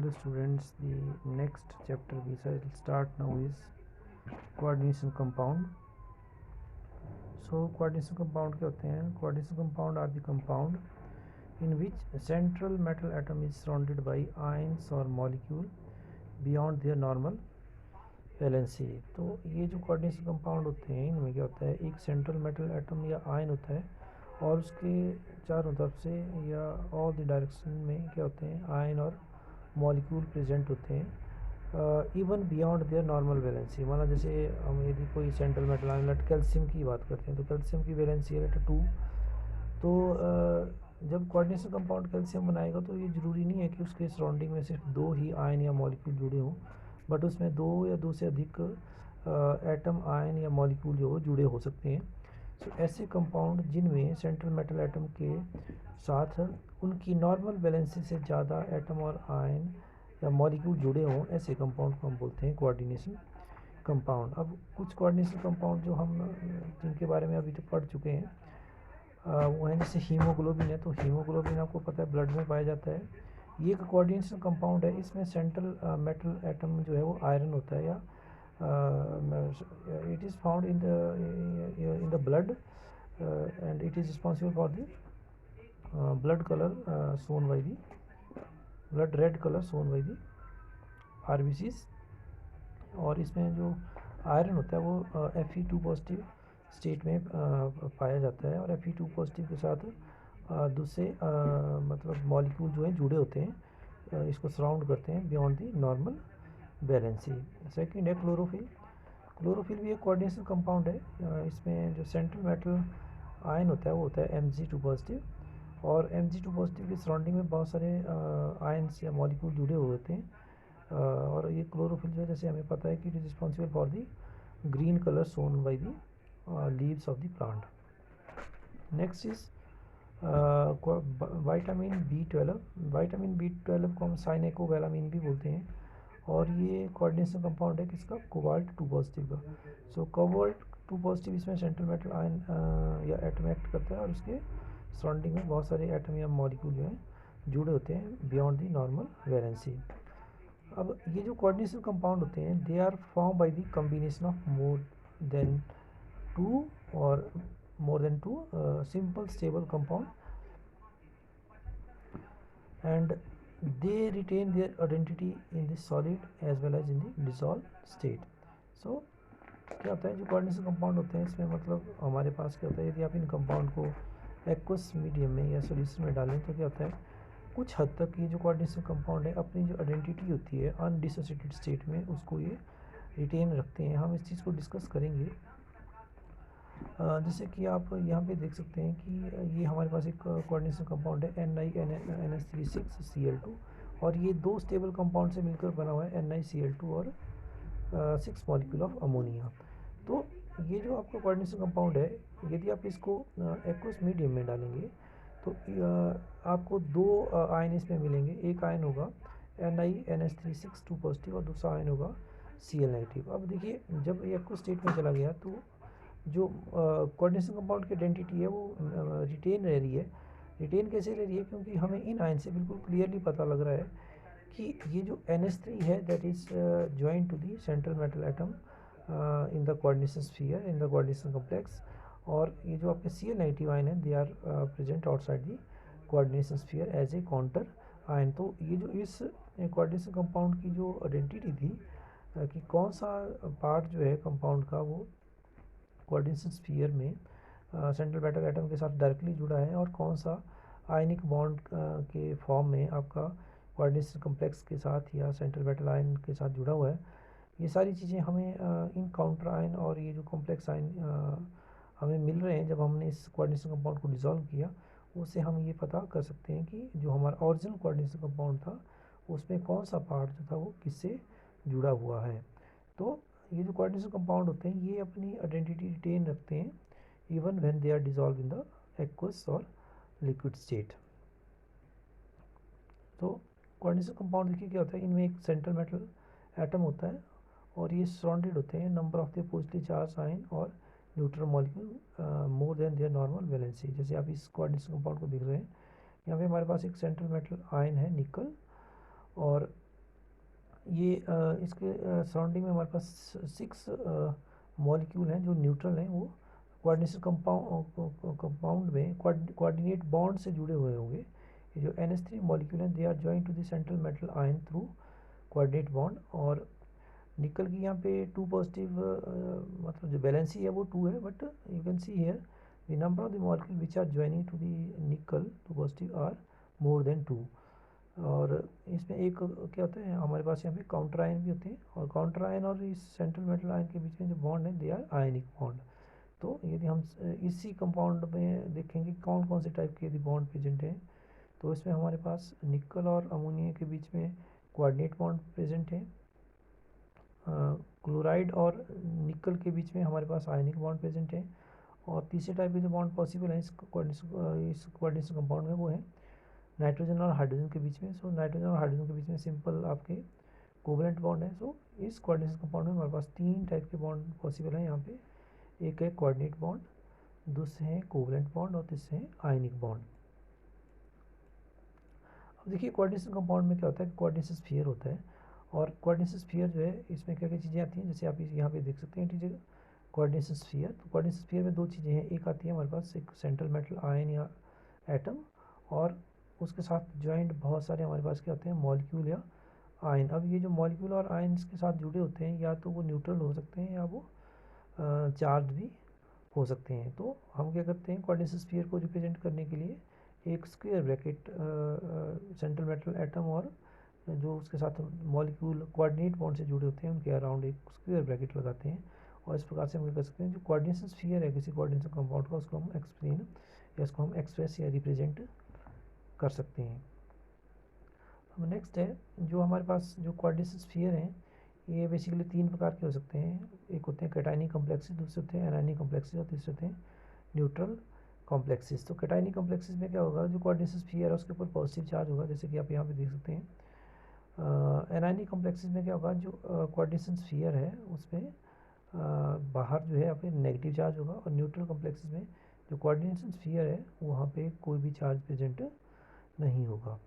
Hello students, the next chapter we shall start now is coordination compound. So coordination compound क्या होते हैं? Coordination compound are the compound in which central metal atom is surrounded by ions or molecule beyond their normal valency. तो ये जो coordination compound होते हैं इनमें क्या होता है, एक सेंट्रल मेटल एटम या आयन होता है और उसके चारों तरफ से या ऑल द डायरेक्शन में क्या होते हैं, आयन और मॉलिक्यूल प्रेजेंट होते हैं even beyond their normal valency. माना जैसे हम यदि कोई सेंट्रल मेटल आयन कैल्शियम की बात करते हैं तो कैल्शियम की वैलेंसी है 2। तो जब कोऑर्डिनेशन कंपाउंड कैल्शियम बनाएगा तो ये ज़रूरी नहीं है कि उसके सराउंडिंग में सिर्फ 2 ही आयन या मॉलिक्यूल जुड़े हों, बट उसमें 2 या 2 से अधिक एटम, आयन या मॉलिक्यूल जो जुड़े हो सकते हैं। तो ऐसे कंपाउंड जिनमें सेंट्रल मेटल एटम के साथ उनकी नॉर्मल वैलेंसी से ज़्यादा एटम और आयन या मॉलिक्यूल जुड़े हों, ऐसे कंपाउंड को हम बोलते हैं कोऑर्डिनेशन कंपाउंड। अब कुछ कोऑर्डिनेशन कंपाउंड जो हम जिनके बारे में अभी तक पढ़ चुके हैं वो है जैसे हीमोग्लोबिन है। तो हीमोग्लोबिन आपको पता है ब्लड में पाया जाता है। ये एक कोऑर्डिनेशन कंपाउंड है। इसमें सेंट्रल मेटल एटम जो है वो आयरन होता है या it is found in the blood and it is responsible for the blood colour shown by the blood red colour shown by the RBCs. और इसमें जो आयरन होता है वो Fe2 पॉजिटिव स्टेट में पाया जाता है और Fe2 पॉजिटिव के साथ दूसरे मतलब मॉलिक्यूल जो हैं जुड़े होते हैं, इसको सराउंड करते हैं beyond the normal valency. Second है क्लोरोफिल। क्लोरोफिल भी एक कोऑर्डिनेशन कंपाउंड है। इसमें जो सेंट्रल मेटल आयन होता है वो होता है Mg2 पॉजिटिव और Mg2 पॉजिटिव के सराउंडिंग में बहुत सारे आयन्स या मॉलिक्यूल जुड़े हुए होते हैं। और ये क्लोरोफिल जो है जैसे हमें पता है कि it is responsible for the green colour shown by the leaves of the plant. Next is vitamin B12। Vitamin B12 को हम साइनेकोबैलामिन भी बोलते हैं और ये कोऑर्डिनेशन कंपाउंड है किसका, कोबाल्ट 2 पॉजिटिव का। सो कोबाल्ट 2 पॉजिटिव इसमें सेंट्रल मेटल आयन या एटम एक्ट करता है और उसके सराउंडिंग में बहुत सारे एटम या मॉलिक्यूल जो हैं जुड़े होते हैं बियॉन्ड दी नॉर्मल वैलेंसी। अब ये जो कोऑर्डिनेशन कंपाउंड होते हैं they are form by the combination of more than 2 simple stable compound and they retain their identity in the solid as well as in the dissolved state. So क्या होता है, जो coordination compound होते हैं इसमें मतलब हमारे पास क्या होता है, यदि आप इन कंपाउंड को एक्वस मीडियम में या सोल्यूशन में डालें तो क्या होता है, कुछ हद तक ये जो कोऑर्डिनेशन कंपाउंड है अपनी जो आइडेंटिटी होती है अनडिसोसिएटेड स्टेट में उसको ये रिटेन रखते हैं। हम इस चीज़ को डिस्कस करेंगे। जैसे कि आप यहाँ पे देख सकते हैं कि ये हमारे पास एक कोऑर्डिनेशन कंपाउंड है NiNH3 6Cl2 और ये 2 स्टेबल कंपाउंड से मिलकर बना हुआ है NiCl2 और 6 मॉलिक्यूल ऑफ अमोनिया। तो ये जो आपका कोऑर्डिनेशन कंपाउंड है यदि आप इसको एक्वस मीडियम में डालेंगे तो आपको 2 आयन इसमें मिलेंगे। एक आयन होगा NiNH3 6 2 पॉजिटिव और दूसरा आयन होगा Cl नेगेटिव। अब देखिए जब ये एक्वस स्टेट में चला गया तो जो कोऑर्डिनेशन कंपाउंड की आइडेंटिटी है वो रिटेन रह रही है। रिटेन कैसे रह रही है, क्योंकि हमें इन आयन से बिल्कुल क्लियरली पता लग रहा है कि ये जो NH3 है that is joined to the central metal atom in the coordination sphere in the coordination complex, और ये जो आपके Cl नेगेटिव आयन है they are present outside the coordination sphere as a counter ion. तो ये जो इस कोऑर्डिनेशन कंपाउंड की जो आइडेंटिटी थी कि कौन सा पार्ट जो है कंपाउंड का वो कोऑर्डिनेशन स्फीयर में सेंट्रल मेटल एटम के साथ डायरेक्टली जुड़ा है और कौन सा आयनिक बॉन्ड के फॉर्म में आपका कोऑर्डिनेशन कॉम्प्लेक्स के साथ या सेंट्रल मेटल आयन के साथ जुड़ा हुआ है, ये सारी चीज़ें हमें इन काउंटर आयन और ये जो कॉम्प्लेक्स आयन हमें मिल रहे हैं जब हमने इस कोऑर्डिनेशन कंपाउंड को डिसॉल्व किया, उससे हम ये पता कर सकते हैं कि जो हमारा ओरिजिनल कोऑर्डिनेशन कंपाउंड था उसमें कौन सा पार्ट जो था वो किससे जुड़ा हुआ है। तो ये जो कोऑर्डिनेशन कंपाउंड होते हैं ये अपनी आइडेंटिटी रिटेन रखते हैं even when they are dissolve in the aqueous और लिक्विड स्टेट। तो कोऑर्डिनेशन कंपाउंड देखिए क्या होता है, इनमें एक सेंट्रल मेटल एटम होता है और ये सराउंडेड होते हैं number of the positively charged ion और neutral molecule more than their normal valency. जैसे आप इस कोऑर्डिनेशन कंपाउंड को देख रहे हैं, यहाँ पे हमारे पास एक सेंट्रल मेटल आयन है निकल और ये इसके सराउंडिंग में हमारे पास 6 मॉलिक्यूल हैं जो न्यूट्रल हैं, वो कोऑर्डिनेशन कंपाउंड में कोऑर्डिनेट बॉन्ड से जुड़े हुए होंगे। ये जो NH3 मॉलिक्यूल हैं they are joined to the central metal ion through coordinate bond. और निकल की यहाँ पे 2 पॉजिटिव, मतलब जो वैलेंसी है वो 2 है, but you can see here the number of the molecule which are joining to the nickel 2 positive are more than 2। और इसमें एक क्या होता है, हमारे पास यहाँ पे काउंटर आयन भी होते हैं, और काउंटर आयन और इस सेंट्रल मेटल आयन के बीच में जो बॉन्ड है दे आर आयनिक बॉन्ड। तो यदि हम इसी कंपाउंड में देखेंगे कौन कौन से टाइप के यदि बॉन्ड प्रेजेंट हैं, तो इसमें हमारे पास निकल और अमोनिया के बीच में कोऑर्डिनेट बॉन्ड प्रेजेंट है। क्लोराइड और निकल के बीच में हमारे पास आयनिक बॉन्ड प्रेजेंट है। और तीसरे टाइप के जो बॉन्ड पॉसिबल है इस कोऑर्डिनेशन कंपाउंड में, वो है नाइट्रोजन और हाइड्रोजन के बीच में। सो नाइट्रोजन और हाइड्रोजन के बीच में सिंपल आपके कोवलेंट बॉन्ड है। सो इस कोऑर्डिनेशन कंपाउंड में हमारे पास 3 टाइप के बॉन्ड पॉसिबल हैं यहाँ पे। एक है कोऑर्डिनेट बॉन्ड, दूसरे हैं कोवलेंट बॉन्ड, और तीसरे हैं आयनिक बॉन्ड। अब देखिए कोऑर्डिनेशन कंपाउंड में क्या होता है, कोऑर्डिनेशन स्फीयर होता है। और कोऑर्डिनेशन स्फीयर जो है इसमें क्या क्या चीज़ें आती हैं, जैसे आप यहाँ पे देख सकते हैं चीज़ें कोऑर्डिनेशन स्फीयर। तो कोऑर्डिनेशन स्फीयर में 2 चीज़ें हैं, एक आती है हमारे पास एक सेंट्रल मेटल आयन या एटम, और उसके साथ ज्वाइंट बहुत सारे हमारे पास क्या होते हैं, मॉलिक्यूल या आयन। अब ये जो मॉलिक्यूल और आयन के साथ जुड़े होते हैं, या तो वो न्यूट्रल हो सकते हैं या वो चार्ज भी हो सकते हैं। तो हम क्या करते हैं, कोऑर्डिनेशन स्फीयर को रिप्रेजेंट करने के लिए एक square bracket central metal atom और जो उसके साथ मॉलिक्यूल कोऑर्डिनेट बॉन्ड से जुड़े होते हैं उनके अराउंड एक स्क्वायर ब्रैकेट लगाते हैं। और इस प्रकार से हम क्या कर सकते हैं, जो कोऑर्डिनेशन स्फीयर है किसी कोऑर्डिनेशन कंपाउंड का, उसको हम एक्सप्लेन या उसको हम एक्सप्रेस या रिप्रेजेंट कर सकते हैं। अब नेक्स्ट है जो हमारे पास जो कोऑर्डिनेशन स्फीयर हैं, ये बेसिकली 3 प्रकार के हो सकते हैं। एक होते हैं कैटायनिक कॉम्प्लेक्सेस, दूसरे होते हैं एनायनिक कॉम्प्लेक्सेस, और तीसरे होते हैं न्यूट्रल कॉम्प्लेक्सेस। तो कैटायनिक कॉम्प्लेक्सेस में क्या होगा, जो कोऑर्डिनेशन स्फीयर है उसके ऊपर पॉजिटिव चार्ज होगा, जैसे कि आप यहाँ पे देख सकते हैं। एनायनिक कॉम्प्लेक्सेस में क्या होगा, जो कोऑर्डिनेशन स्फीयर है उसमें बाहर जो है यहाँ पे नेगेटिव चार्ज होगा। और न्यूट्रल कॉम्प्लेक्सेस में जो कोऑर्डिनेशन स्फीयर है वहाँ पे कोई भी चार्ज प्रेजेंट नहीं होगा।